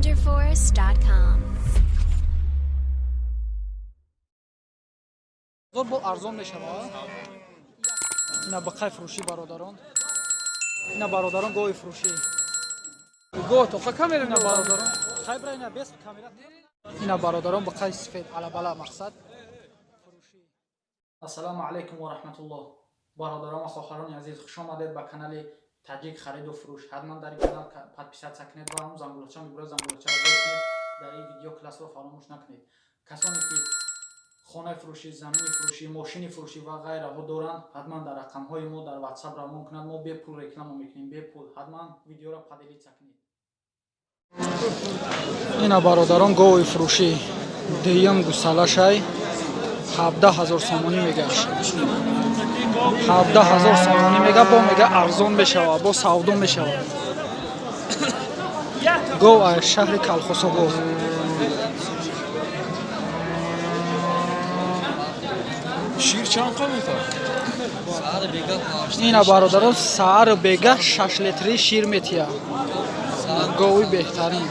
wonderforest.com. زور بو ارزون میشود. اینا بقای فروشی برادران. اینا برادران گوی فروشی. گو تو کاملا اینا برادران. خیلی اینا بیست کاملا. اینا برادران بقای سفید علا بلا مقصد فروشی. السلام علیکم و رحمت الله. برادران و خواهران عزیز خوش آمدید به کانال تاجیک خرید و فروش. حتما در این کانال پادپیسات کنید و هم زنگولچه میگوره زنگولچه را بزنید. در این ویدیو کلاس رو فراموش نکنید. کسانی که خانه فروشی، زمین فروشی، ماشین فروشی و غیره ها دارند حتما در رقم های ما در واتساپ را ممکنه ما به پول رکلام میکنیم به پول. حتما ویدیو را پادلیت کنید. اینا برادران گوی فروشی دیم گوسالاشای 17000 سومانی میگه. 17000 سومانی میگه با میگه ارزون بشه با سودو میشه. گو از شهر کالخوسوبو. شیر چند قیمته؟ اینا برادران سعر بگه 6 لیتری شیر میتیه. گوی بهترین.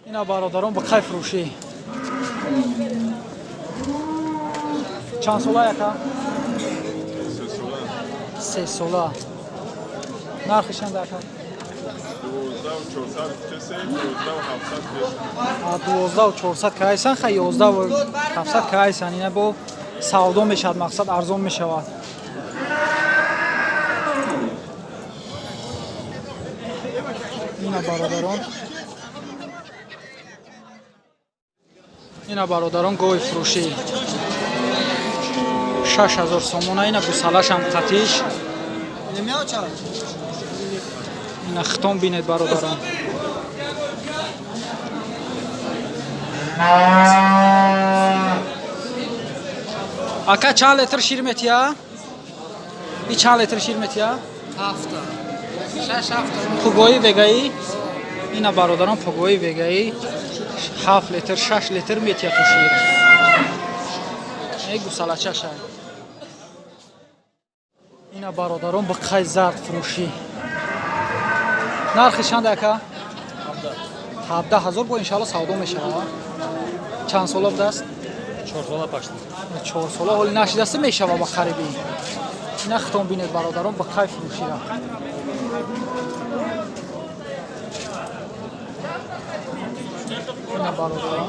اینا برادران بقای فروشی. چند ساله یکا؟ 3 ساله. نرخش چند یکا؟ 12400 که هستن خیلی 12700 که هستن. اینا با سودا میشد مقصد ارزون میشود. اینا برادران گوی فروشی 6000 سومون. اینا گوسالش هم قطیش. اینا ختم بینید برادران. اکا چند لیتر شیر میتیا؟ ای چند لیتر شیر میتیا؟ 6 پگویی وگایی. اینا برادران پگویی وگایی 7 لیتر 6 لیتر میتیا تو شیر. ای گوسالچه شای. اینا برادران بقای زرد فروشی. نرخش چند اکا؟ 17000 با انشالله سودا میشه. چند ساله بوده است؟ 4 ساله پشت. 4 ساله حالی نشده است میشه با خریدی. اینا ختم بینید برادران بقای فروشی را. اینا برادران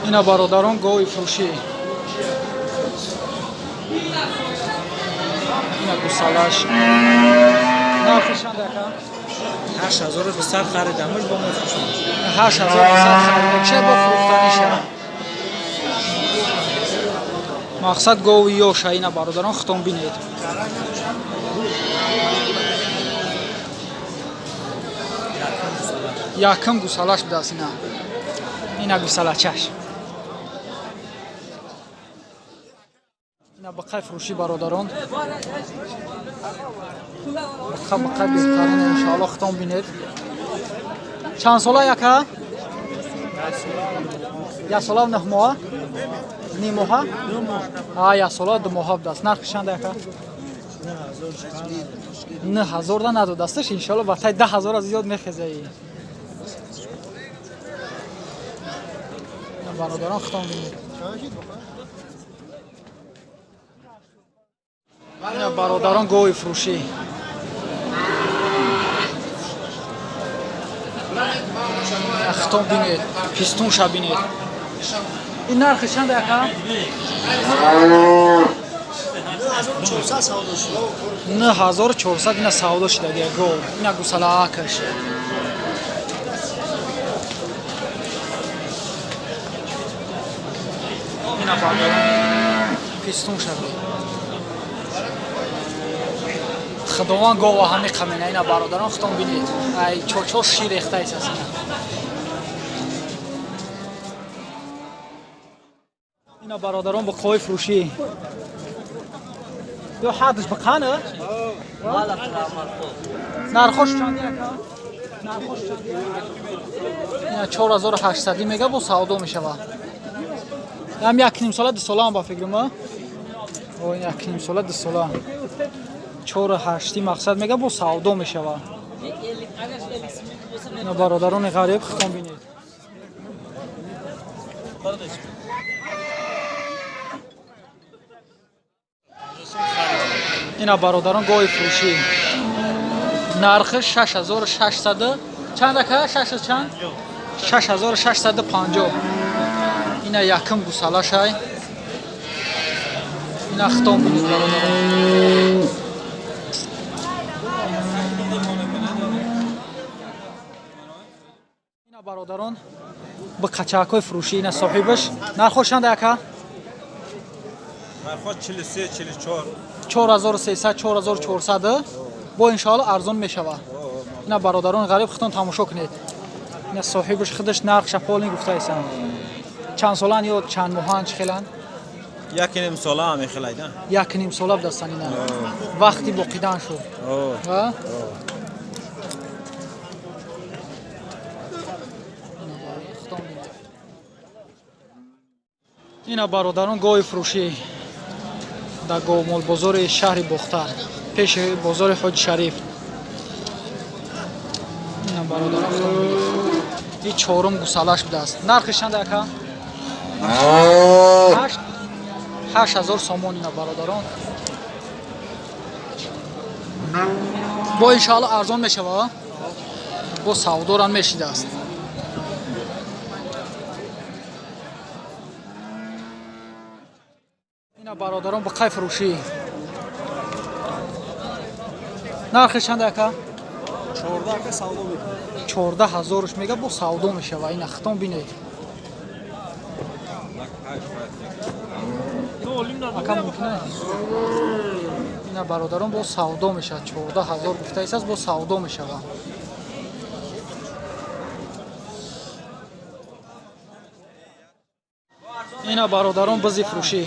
اینا برادران گوی فروشی. اینا گوسالش. نرخش چند اکا؟ 8000 به سر خریدمش با ما فروشم. 8000 خرید چه با فروختنیشه. مقصد گوی یوش. اینا برادران ختم بینید. یکم گوسالش بوده است اینا. اینا گوسالچش. اینا بقای فروشی برادران. بقای بهترین انشاءالله ختم بینید. چند ساله یکا؟ 1 ساله و 9 ماه؟ نیم ماه؟ 1 ساله 2 ماه بوده است. نرخش چند یکا؟ 9000 دا نداده استش انشاءالله باتای 10000 از زیاد میخیزه. اینا برادران ختم بینید. اینا برادران گوی فروشی. ختم بینید. پیستون شا بینید. این نرخش چند اکا؟ 9400 اینا سودا شده دیگه گو. اینا گوساله آکش. اینا برادران پیستون شا بینید. خداوند گو همه قمینه. اینا برادران ختم بینید. ای چو شیر ریخته است اینا. اینا برادران با قوی فروشی. دو حادش بقانه؟ نرخش چند یکا؟ نرخش چند یکا؟ اینا 4800 میگه با سودا میشه. هم 1.5 ساله 2 ساله هم با فکر ما او 1.5 ساله 2 ساله 4-8 مقصد میگه با سودا میشه اینا برادران غریب خودتون ببینید اینا برادران گوی فروشی نرخش 6600 چند که 6 چند 6650 اینا یکم گوساله شای اینا خودتون ببینید برادران اینا برادران با قچاکای فروشی اینا صاحبش نرخوشند яка нархо 43 44 4300 4400 бо иншоалло арзон мешава ина бародарони ғариб худтон тамошо кунед ина соҳибаш худаш нарх шаполни гуфтаисан чанд солан ё чанд моҳан чӣ хелан 1.5 сола ҳам мехелайдан 1.5 сола будастан ина вақти боқидан шуд ина бародарон гоҳи фурӯшӣ дар гоҳмолбозори шаҳри бохтар пеши бозори ҳоҷи шариф ина бародарон и чорум гусалаш будааст нархиш чанд яка 8000 сомон ина бародарон бо иншоалло арзон мешава бо савдоран мешидааст ина бародарон ба қай фурӯшӣ нархи чанд яка 14 ка савдо мекунад 14000 мега бо савдо мешава ина хитон бинед ака мумкина ина бародарон бо савдо мешава 14000 гуфтаисаст бо савдо мешава ина бародарон бизи фурӯшӣ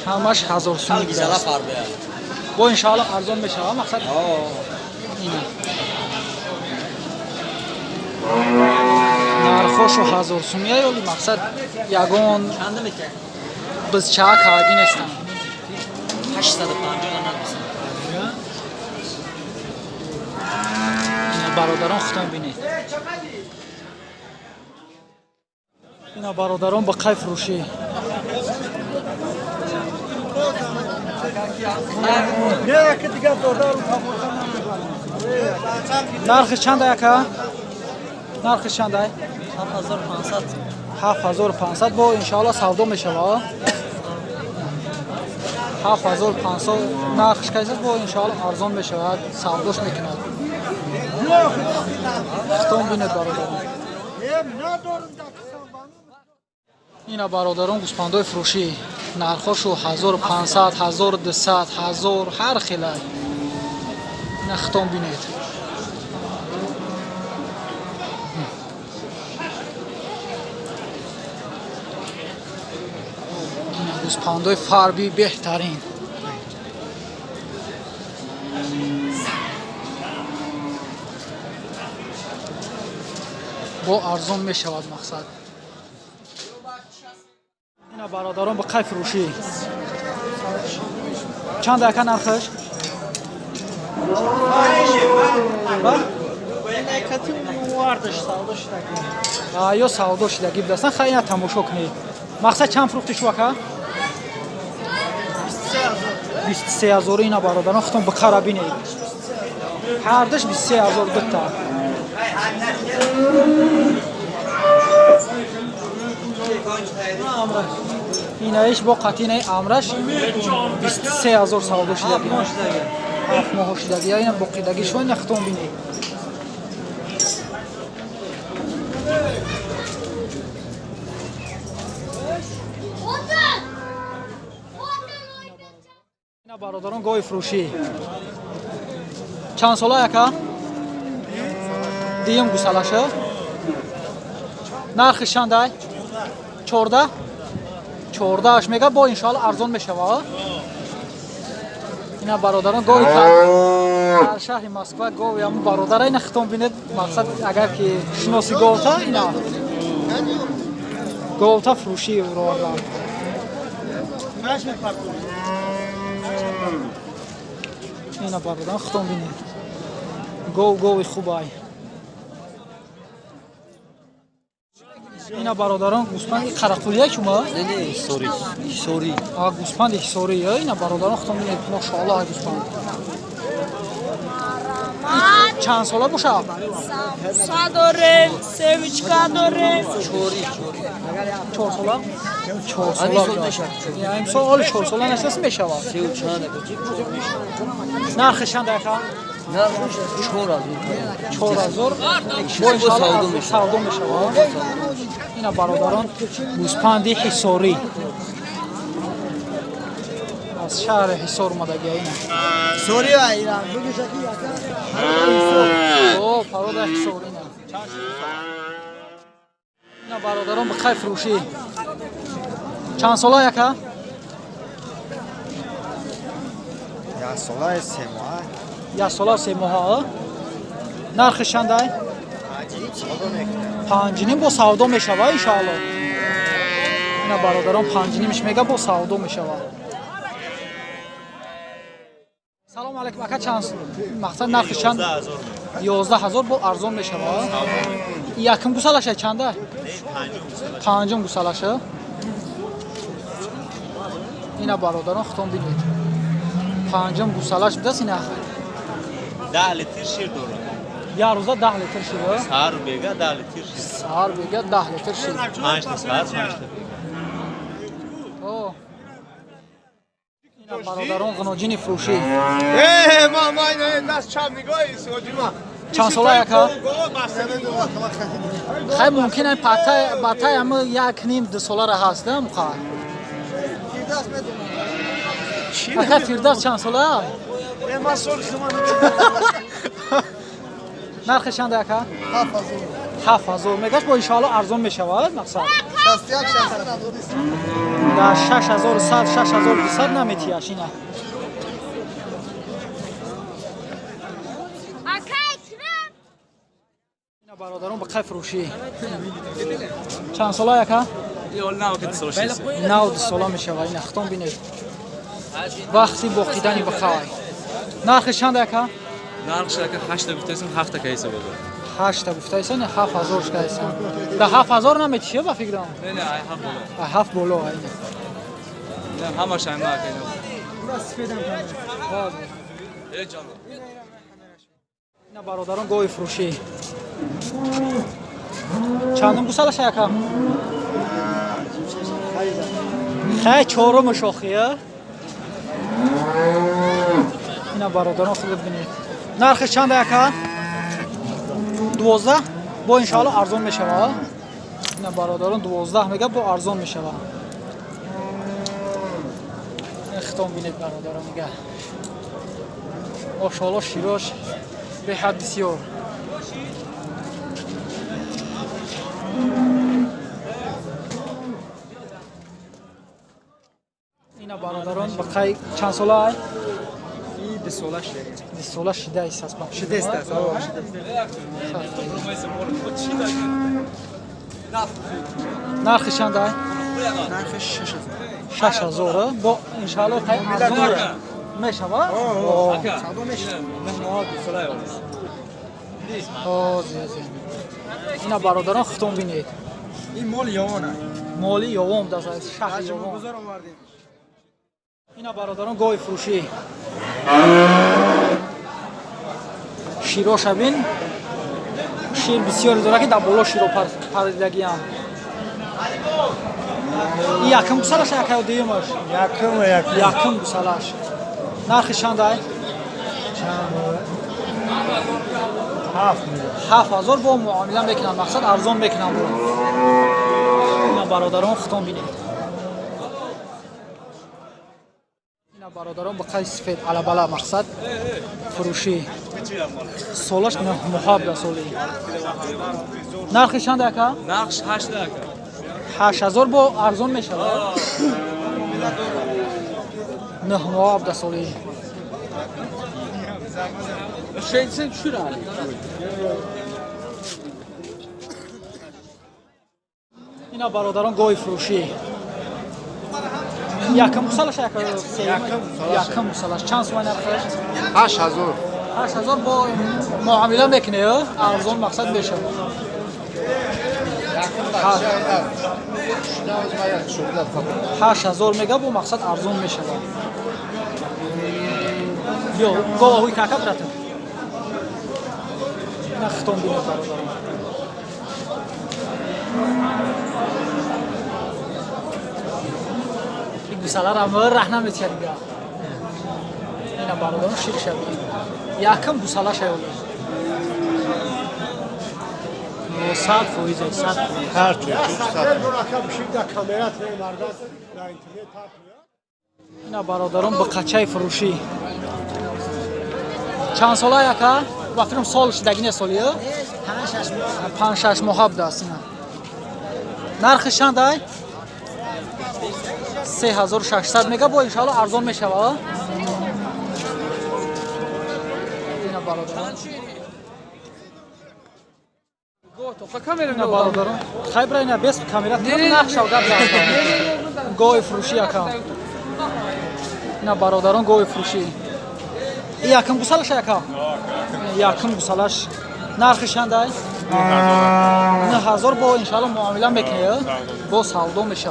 ҳамаш 1000 сум гузаст бо иншоалло арзон мешава мақсад ина нархошу 1000 сумия ёли мақсад ягон бизчаак ҳаги нестанд 850 ина бародарон худтон бинед ина бародарон ба қай фурӯшӣ нархи чанда яка нархи чандай 7500 бо иншоалло савдо мешава 7500 нархш кайсаст бо иншоалло арзон мешавад савдош мекунад хитон бинед бародарон ина бародарон гӯспандои фурӯшӣ нархошу 1500 1200 1000 ҳар хела ина хитон бинед ина гӯспандои фарби беҳтарин бо арзон мешавад мақсад ина бародарон ба қай фурӯшӣ чанд яка нархаш ё савдо шидагӣ будастан хай ина тамошо кунед мақсад чанд фурӯхти шувака 23000 ина бародарон худтон биқара бинед ҳардаш 23000 дутта инаиш бо қатинаи амраш 23000 савдо шидагӣ 7 моҳо шидагӣ ина боқидагӣ шо ина хитон бинед ина бародарон гоҳи фурӯшӣ чанд сола яка диюм гусалаша нархи чандай 14 мега бо иншоалло арзон мешава ина бародарон гоҳи дар шаҳри москва гоҳи ҳамун бародара ина хитон бинед мақсад агар ки шиноси гоҳта ина گوتا فروشی رو آوردم. اینا برادران خودتون ببینید. گوی خوبای. اینا برادران گوسفند قرقطوریه شما؟ نه سوری. گوسفند سوریه. اینا برادران خودتون ببینید. ماشاءالله گوسفند. چند ساله باشه؟ سا داره، سویچکا داره. چوری. 4 ساله؟ 4 ساله. یعنی امسال 4 ساله نشست میشه. 34 نرخش چند دقیقه؟ نه 4000 با انشالله سودو میشه. اینا برادران گوسفندی حصاری از شهر حصار اومدگی. اینا سوری ایران او پرود حصار. اینا برادران به خیر فروشی. چند ساله یکه؟ یا ساله 3 ماه. یک ساله 3 ماه. نرخش چنده؟ 5 با سودو میشه ان شاء الله. اینا برادران 5 میگه با سودو میشه. سلام علیکم اکا چند مقصد نرخش چند؟ 11000 با ارزان میشه. یکم گوسالشه چنده؟ 5 گوسالشه. اینا برادران خودتون ببینید. 5 گوسالش بدست اینا 10 لیتر شیر داره. یا روزا 10 لیتر شیر. سهار بگه 10 لیتر شیر. سهار بگه 10 لیتر شیر. 5 تا سهار 5 تا. اوه. اینا برادران غنوجین فروشی. ماما اینا دست چپ نگاهی سوجیما. چند ساله یکا؟ خیلی ممکنه پتای اما یک نیم 2 ساله هست نه مخواه. اکا فیرداست چند ساله؟ ما سال شما نرخش چند اکا؟ 7000 میگه با انشالله ارزان میشود مقصد. 6100 6200 نمیتیاش اینا. اینا برادران به خیر فروشی. چند ساله یکا؟ نه 2 ساله میشه. اینا خودتون ببینید. وقتی باقیدنی بخوای. نرخش چند اکا؟ نرخش که 8 گفته‌ایم 7 کیسه بود. 8 گفته‌ایسن 7000 کیسن. ده 7000 نمیشه با فکرم. نه ای هم بالا. 7 بالا اینا. نه همش هم نه اینا برادران گوی فروشی. چندم گوسالش یکا؟ خیلی 4 شاخیه. اینا برادران خود ببینید. نرخش چند یکا؟ 12 با انشالله ارزان میشه. اینا برادران 12 میگه با ارزان میشه. اختام بینید برادران میگه. ماشاءالله شیراش به حد بسیار. اینا برادران بخیر چند ساله ای؟ 2 ساله شده. 2 ساله شده است اسباب. شده است. نرخش چند ای؟ نرخش 6000 با انشالله خیلی ارزان میشه. سودو میشه. اینا برادران خودتون ببینید. این مال یوانه. مالی یوم دست از شهر یوم. گذار آوردیم. اینا برادران گوی فروشی. شیراش ببین. شیر بسیار داره که در بالا شیرو پریدگی هم. این یکم گوسالش یکم دیمش. یکم گوسالش. نرخش چند ای؟ 7000 با معامله میکنن مقصد ارزان میکنن. اینا برادران خودتون ببینید. اینا برادران با قیس سفید علا بالا مقصد فروشی. سالش نه محاب سالی. نرخش چند اکا؟ نرخش 8 اکا. 8000 با ارزان میشه. نه محاب سالی. Şeysin şuraya. اینا برادران گوی فروشی یکم گوسالش یکم گوسالش چند سومن نرخش 8000 8000 با معامله میکنه ارزون مقصد بشه 8000 میگه با مقصد ارزون میشه یو گاهی کاکا براته نختم بینه برادران این گوساله را مر رهنم میتونی بیا اینا برادران شیک شد یکم گوساله شد 100% 100 هر چی اینا برادران با قچه فروشی چند ساله یکا و فکرم سال شدگی نه سالیه 5-6 ماه بوده است اینا نرخش چنده 3600 میگه با ان شاء الله ارزان میشه اینا برادران اینا برادران خیلی اینا بس کاملا نقش و گپ گوی فروشی یکم اینا برادران گوی فروشی یکم گوسالش یکم گوسالش نرخش چنده 9000 با ان شاء الله معامله میکنه با سودا میشه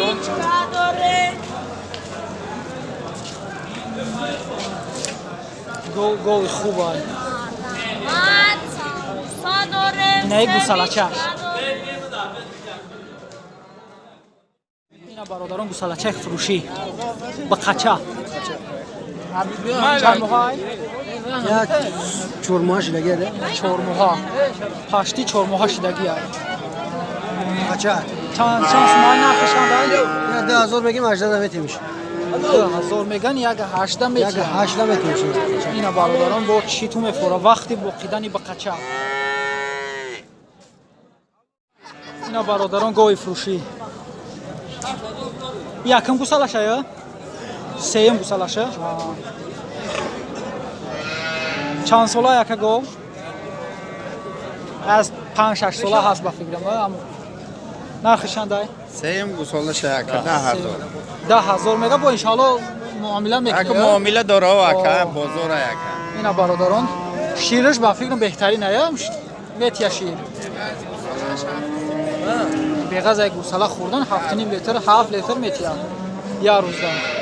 Semička dore. گوی خوبه Maca dore. اینا یک گوسالچه اینا برادران گوسالچه فروشی با قچه چند ماه یک 4 ماه شدگی ده 4 ماه پشتی 4 ماه شدگی بچه چند سومان نرخشان داری؟ 10000 بگیم 18 میشه 2000 میگن یک 18 یک میشه 18 میشه اینا برادران با چی تو میفوره وقتی با قیدنی با قچه اینا برادران گوی فروشی یکم گوسالشه یا؟ سیم گوسالشه چند ساله یک گو؟ از 5-6 ساله هست با فکرم نرخش چنده؟ سیم گوساله شاید 10000 10000 میگه با ان شاء الله معامله میکنه یک معامله داره و که بازار یک اینا برادران شیرش با فکرم بهترینه یا میتیا شیر بیغاز یک گوساله خوردن 7.5 لیتر 7 لیتر میتیا یا روزدا